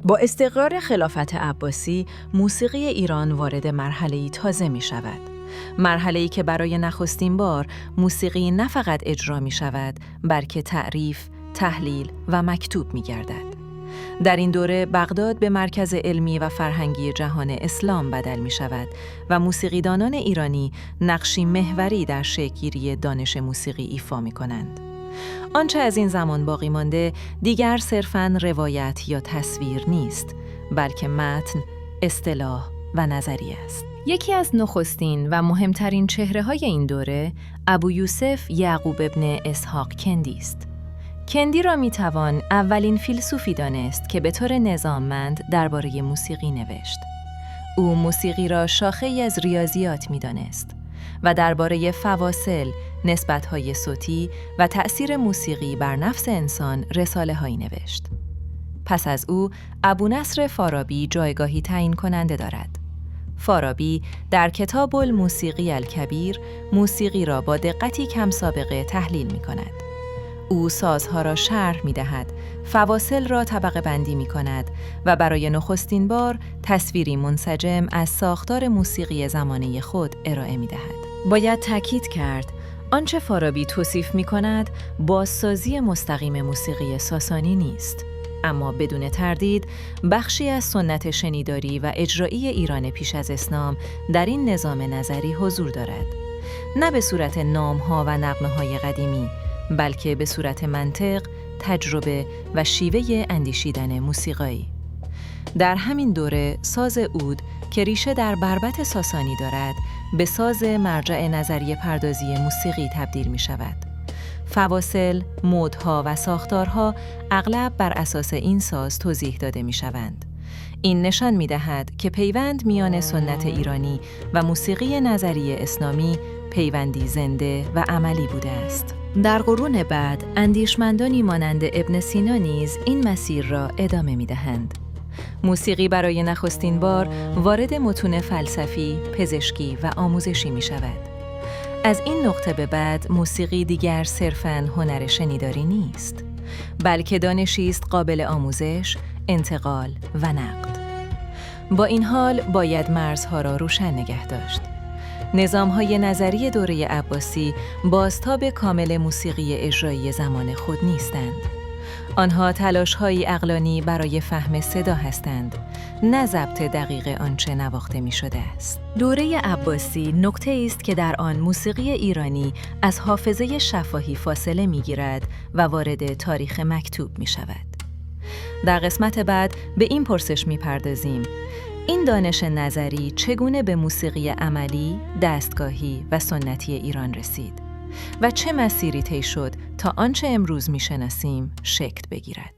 با استقرار خلافت عباسی، موسیقی ایران وارد مرحله‌ای تازه می شود. مرحله‌ای که برای نخستین بار موسیقی نه فقط اجرا می شود، بلکه تعریف، تحلیل و مکتوب می گردد. در این دوره بغداد به مرکز علمی و فرهنگی جهان اسلام بدل می شود و موسیقیدانان ایرانی نقشی محوری در شکل‌گیری دانش موسیقی ایفا می کنند. آنچه از این زمان باقی مانده دیگر صرفاً روایت یا تصویر نیست، بلکه متن، اصطلاح و نظریه است. یکی از نخستین و مهمترین چهره‌های این دوره، ابو یوسف یعقوب ابن اسحاق کندی است. کندی را میتوان اولین فیلسوفی دانست که به طور نظاممند درباره موسیقی نوشت. او موسیقی را شاخه‌ای از ریاضیات میدانست و درباره فواصل، نسبت‌های صوتی و تأثیر موسیقی بر نفس انسان رساله‌هایی نوشت. پس از او، ابونصر فارابی جایگاهی تعیین کننده دارد. فارابی در کتاب الموسیقی الکبیر موسیقی را با دقتی کم سابقه تحلیل می‌کند. او سازها را شرح می‌دهد، فواصل را طبقه بندی می‌کند و برای نخستین بار تصویری منسجم از ساختار موسیقی زمانه خود ارائه می‌دهد. باید تأکید کرد آنچه فارابی توصیف می‌کند بازسازی مستقیم موسیقی ساسانی نیست، اما بدون تردید بخشی از سنت شنیداری و اجرایی ایران پیش از اسلام در این نظام نظری حضور دارد، نه به صورت نام‌ها و نغمه‌های قدیمی، بلکه به صورت منطق، تجربه و شیوه اندیشیدن موسیقایی. در همین دوره ساز عود که ریشه در بربط ساسانی دارد، به ساز مرجع نظریه پردازی موسیقی تبدیل می شود. فواصل، مودها و ساختارها اغلب بر اساس این ساز توضیح داده می شوند. این نشان می دهد که پیوند میان سنت ایرانی و موسیقی نظریه اسلامی پیوندی زنده و عملی بوده است. در قرون بعد، اندیشمندانی مانند ابن سینا نیز این مسیر را ادامه می دهند. موسیقی برای نخستین بار وارد متون فلسفی، پزشکی و آموزشی می شود. از این نقطه به بعد موسیقی دیگر صرفاً هنر شنیداری نیست، بلکه دانشی است قابل آموزش، انتقال و نقد. با این حال باید مرزها را روشن نگه داشت. نظام‌های نظری دوره عباسی بازتاب کامل موسیقی اجرایی زمان خود نیستند. آنها تلاش‌هایی عقلانی برای فهم صدا هستند، نه ضبط دقیق آنچه نواخته می‌شده است. دوره عباسی نقطه‌ای است که در آن موسیقی ایرانی از حافظه شفاهی فاصله می‌گیرد و وارد تاریخ مکتوب می‌شود. در قسمت بعد به این پرسش می‌پردازیم: این دانش نظری چگونه به موسیقی عملی، دستگاهی و سنتی ایران رسید و چه مسیری طی شد تا آنچه امروز می‌شناسیم شکل بگیرد؟